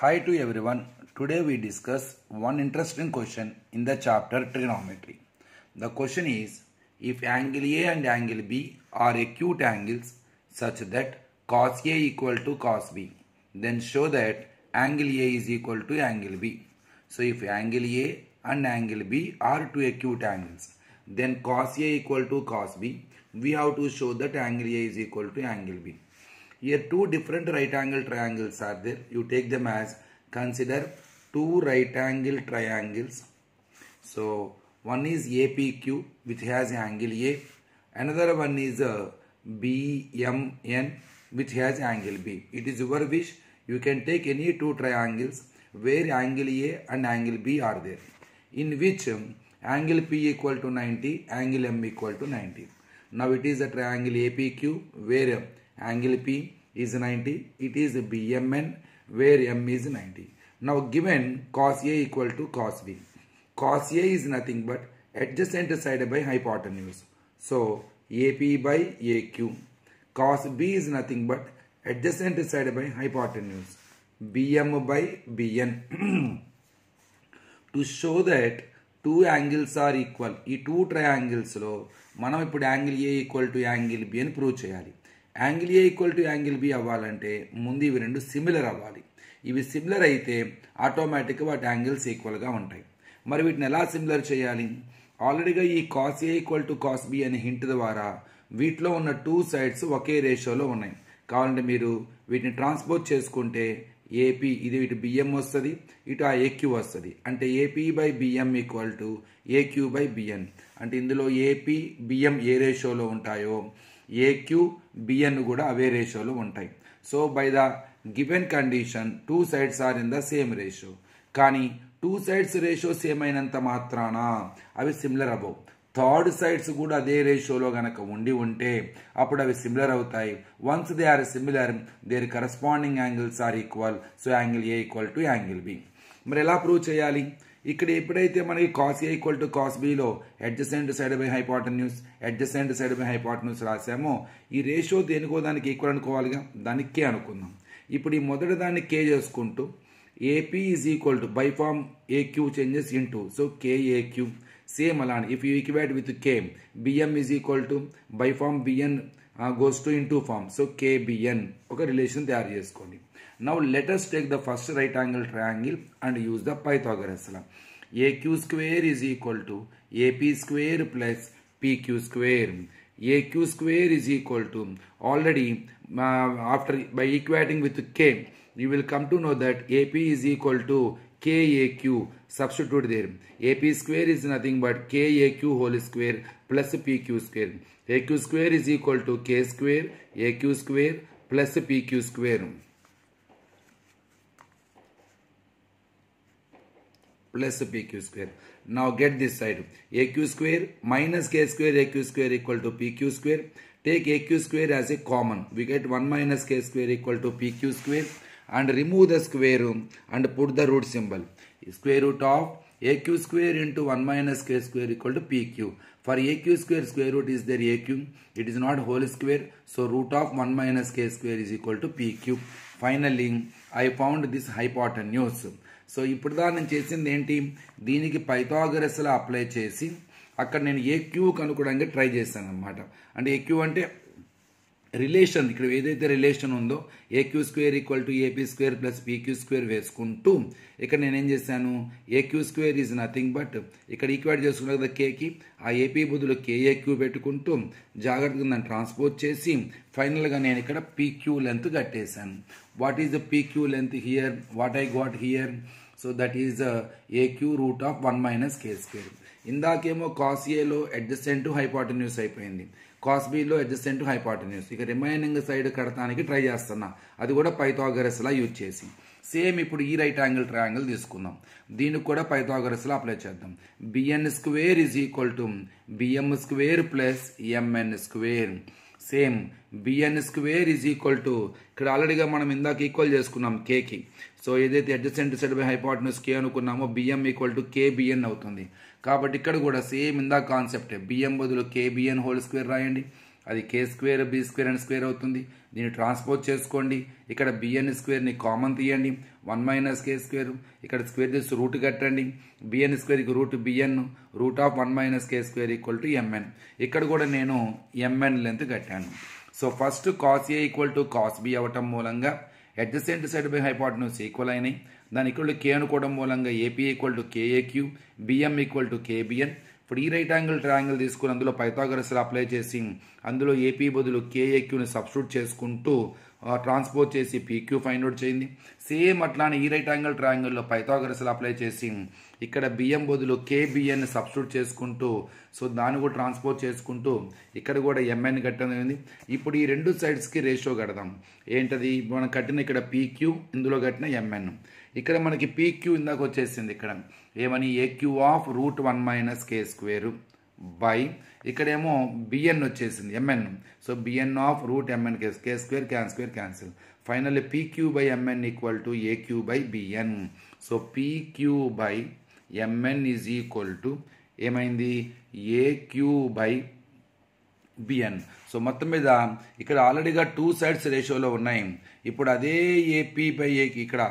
Hi to everyone. Today we discuss one interesting question in the chapter trigonometry. The question is, if angle A and angle B are acute angles such that cos A equal to cos B, then show that angle A is equal to angle B. So if angle A and angle B are two acute angles, then cos A equal to cos B, we have to show that angle A is equal to angle B. Here two different right angle triangles are there. You take them as, consider two right angle triangles. So one is APQ which has angle A. Another one is BMN which has angle B. It is your wish. You can take any two triangles where angle A and angle B are there, in which angle P equal to 90, angle M equal to 90. Now it is a triangle APQ where angle P is 90, it is BMN where M is 90. Now given cos A equal to cos B. Cos A is nothing but adjacent side by hypotenuse. So AP by AQ. Cos B is nothing but adjacent side by hypotenuse. BM by BN. To show that two angles are equal, ఈ two ట్రయాంగిల్స్లో మనం ఇప్పుడు angle A equal to angle B అని ప్రూవ్ చేయాలి. Angle A equal to angle B అవ్వాలంటే ముందు ఇవి రెండు సిమిలర్ అవ్వాలి. ఇవి సిమిలర్ అయితే ఆటోమేటిక్గా వాటి యాంగిల్స్ ఈక్వల్గా ఉంటాయి. మరి వీటిని ఎలా సిమిలర్ చేయాలి? ఆల్రెడీగా ఈ cos A equal to cos B అనే హింట్ ద్వారా వీటిలో ఉన్న టూ సైడ్స్ ఒకే రేషియోలో ఉన్నాయి. కావాలంటే మీరు వీటిని ట్రాన్స్పోజ్ చేసుకుంటే ఏపీ ఇది ఇటు బిఎం వస్తుంది, ఇటు ఆ ఏక్యూ వస్తుంది. అంటే AP by BM equal to AQ by BN. అంటే ఇందులో ఏపీ బిఎం ఏ రేషియోలో ఉంటాయో ఏక్యూ బిఎన్ కూడా అవే రేషియోలో ఉంటాయి. So by the given condition two sides are in the same ratio. కానీ టూ సైడ్స్ రేషియో సేమ్ అయినంత మాత్రాన అవి సిమిలర్ అవ్వవు. థర్డ్ సైడ్స్ కూడా అదే రేషియోలో గనక ఉంటే అప్పుడు అవి సిమిలర్ అవుతాయి. Once they are similar, their corresponding angles are equal. So angle A equal to angle B. మరి ఎలా ప్రూవ్ చేయాలి? ఇక్కడ ఎప్పుడైతే మనకి cos A equal to cos బిలో adjacent side by hypotenuse, adjacent side by hypotenuse రాసామో, ఈ రేషియో దేనికో దానికి ఈక్వల్ అనుకోవాలిగా, దానికి కే అనుకుందాం. ఇప్పుడు ఈ మొదటి దాన్ని కే చేసుకుంటూ AP is equal to by form AQ changes into, so KAQ. Same అలానే if you equate with K, BM is equal to by form BN goes to into form, so KBN. ఒక relation తయారు చేసుకోండి. Now let us take the first right angle triangle and use the Pythagoras law. AQ square is equal to AP square plus PQ square. AQ square is equal to, already after by equating with K, you will come to know that AP is equal to KAQ. Substitute there. AP square is nothing but KAQ whole square plus PQ square. AQ square is equal to K square, AQ square plus PQ square. Plus PQ square. Now get this side. AQ square minus K square AQ square equal to PQ square. Take AQ square as a common. We get 1 minus K square equal to PQ square. And remove the square and put the root symbol. Square root of AQ square into 1 minus K square equal to PQ. For AQ square root is there AQ. It is not whole square. So root of 1 minus K square is equal to PQ. Finally, I found this hypotenuse. So ఇప్పుడు దా నేను చేసింది ఏంటి, దీనికి Pythagoras law apply చేసి అక్కడ నేను AQ కనుక్కోవడానికి try చేశాను అనమాట. అంటే ఏక్యూ అంటే రిలేషన్, ఇక్కడ ఏదైతే రిలేషన్ ఉందో AQ square equal to AP square plus PQ square వేసుకుంటూ ఇక్కడ నేనేం చేశాను, AQ square is nothing but ఇక్కడ ఈక్వేట్ చేసుకున్న కదా కేకి, ఆ ఏపీ బదులు కేఏక్యూ పెట్టుకుంటూ జాగ్రత్తగా దాన్ని ట్రాన్స్పోజ్ చేసి ఫైనల్గా నేను ఇక్కడ పీక్యూ లెంత్ కట్టేశాను. What is the PQ length here, what I got here, so that is AQ root of 1 minus K square. ఇందాకేమో కాస్ ఏలో అడ్జసెంట్ హైపోటెన్యూస్ అయిపోయింది, కాస్ బిలో అడ్జసెంట్ హైపోటెన్యూస్. ఇక రిమైనింగ్ సైడ్ కడతానికి ట్రై చేస్తున్నా, అది కూడా పైథాగరస్ లా యూజ్ చేసి. సేమ్ ఇప్పుడు ఈ రైట్ యాంగిల్ ట్రయాంగిల్ తీసుకుందాం, దీనికి కూడా పైథాగరస్ లా అప్లై చేద్దాం. BN square is equal to BM square plus MN square. Same BN square is equal to, ఇక్కడ ఆల్రెడీగా మనం ఇందాక ఈక్వల్ చేసుకున్నాం కేకి. సో ఏదైతే adjacent side by hypotenuse K అనుకున్నామో బిఎం ఈక్వల్ టు కేబిఎన్ అవుతుంది. కాబట్టి ఇక్కడ కూడా సేమ్ ఇందాక కాన్సెప్టే, బిఎం బదులు కేబిఎన్ హోల్ స్క్వేర్ రాయండి, అది K square B square and square అవుతుంది. దీన్ని ట్రాన్స్పోజ్ చేసుకోండి. ఇక్కడ బిఎన్ స్క్వేర్ని కామన్ తీయండి, 1 మైనస్ కే స్క్వేర్. ఇక్కడ స్క్వేర్ చేసి రూట్ కట్టండి. బిఎన్ స్క్వేర్కి root BN, root of 1 minus K square equal to MN. ఇక్కడ కూడా నేను ఎంఎన్ లెంత్ కట్టాను. So first cos A equal to cos B అవ్వటం మూలంగా adjacent side by hypotenuse equal అయినాయి. దాని ఈక్వల్ టు కే అనుకోవడం మూలంగా AP equal to KAQ, BM equal to KBN. ఇప్పుడు ఈ రైట్ యాంగిల్ ట్రయాంగిల్ తీసుకుని అందులో పైథాగరస్ అప్లై చేసి అందులో ఏపీ బదులు కేఏక్యూని సబ్స్టిట్యూట్ చేసుకుంటూ ట్రాన్స్పోజ్ చేసి పీక్యూ ఫైండ్ అవుట్ చేయండి. సేమ్ అట్లానే ఈ రైట్ యాంగిల్ ట్రయాంగిల్లో పైథాగరస్ అప్లై చేసి ఇక్కడ బిఎం బదులు కేబిఎన్ సబ్స్టిట్యూట్ చేసుకుంటూ సో దాన్ని కూడా ట్రాన్స్పోజ్ చేసుకుంటూ ఇక్కడ కూడా ఎంఎన్ కట్టడం. ఇప్పుడు ఈ రెండు సైడ్స్కి రేషియో కడదాం. ఏంటది? మనం కట్టిన ఇక్కడ పీక్యూ, ఇందులో కట్టిన ఎంఎన్. ఇక్కడ మనకి పీక్యూ ఇందాక వచ్చేసింది. ఇక్కడ ఏమని? AQ of root 1 minus K square by ఇక్కడేమో బిఎన్ వచ్చేసింది MN. So BN of root MN K square cancel. Finally PQ by MN equal to AQ by BN. So PQ by MN is equal to ఏమైంది? AQ by BN. So మొత్తం మీద ఇక్కడ ఆల్రెడీగా 2 sides రేషియోలో ఉన్నాయి. ఇప్పుడు అదే AP by ఏకి ఇక్కడ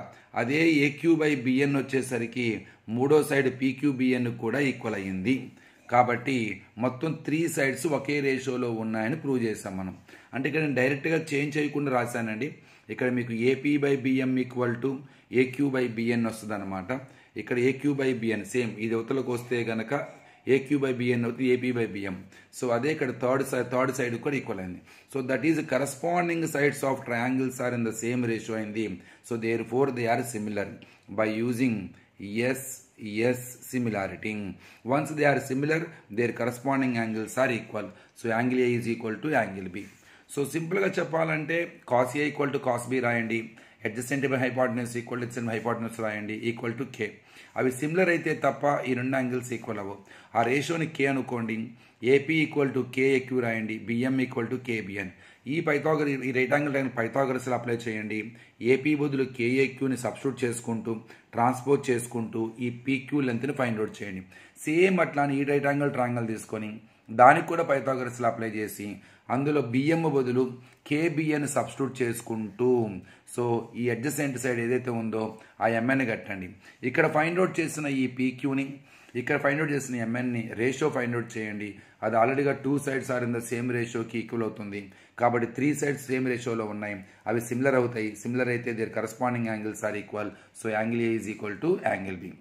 అదే ఏక్యూ బై బిఎన్ వచ్చేసరికి మూడో సైడ్ పీక్యూ బిఎన్ కూడా ఈక్వల్ అయ్యింది. కాబట్టి మొత్తం 3 సైడ్స్ ఒకే రేషియోలో ఉన్నాయని ప్రూవ్ చేసాం మనం. అంటే ఇక్కడ నేను డైరెక్ట్గా చేంజ్ చేయకుండా రాశానండి. ఇక్కడ మీకు AP by BM equal to AQ by BN వస్తుంది అనమాట. ఇక్కడ ఏక్యూ బై బిఎన్ సేమ్ ఇది అవతలకు వస్తే కనుక ఏక్యూ బై బిఎన్ అవుతుంది ఏపీ బై బిఎం. సో అదే ఇక్కడ థర్డ్ సైడ్ కూడా ఈక్వల్ అయింది. So that is corresponding sides of triangles are in the same ratio అయింది. So therefore they are similar by using yes similarity. Once they are similar, their corresponding angles are equal. So angle A is equal to angle B. So simple గా చెప్పాలంటే cos A equal to cos B రాయండి, adjacent by hypotenuse equal to adjacent by hypotenuse రాయండి, equal to K. అవి similar అయితే తప్ప ఈ రెండు angles equal అవ్వవు. ఆ రేషియోని K అనుకోండి. ఏపీ ఈక్వల్ టు కేఏక్యూ రాయండి, బిఎం ఈక్వల్ టు కేబిఎన్. ఈ right angle triangle Pythagoras apply చేయండి. ఏపీ బదులు కేఏక్యూని సబ్స్టిట్యూట్ చేసుకుంటూ ట్రాన్స్పోజ్ చేసుకుంటూ ఈ పీక్యూ లెంత్ని ఫైండ్ అవుట్ చేయండి. సేమ్ అట్లానే ఈ రైట్ యాంగిల్ ట్రయాంగిల్ తీసుకొని దానికి కూడా పైథాగరస్ అప్లై చేసి అందులో బిఎం బదులు కేబిఎన్ సబ్స్టిట్యూట్ చేసుకుంటూ సో ఈ అడ్జసెంట్ సైడ్ ఏదైతే ఉందో ఆ ఎంఎన్ కట్టండి. ఇక్కడ ఫైండ్ అవుట్ చేసిన ఈ పీక్యూని ఇక్కడ ఫైండ్ అవుట్ చేసిన ఎంఎన్ని రేషియో ఫైండ్ అవుట్ చేయండి. అది ఆల్రెడీగా 2 sides are in the same రేషియోకి ఈక్వల్ అవుతుంది. కాబట్టి 3 సైడ్స్ సేమ్ రేషియోలో ఉన్నాయి. అవి సిమిలర్ అవుతాయి. సిమిలర్ అయితే their corresponding angles are equal. So angle A is equal to angle B.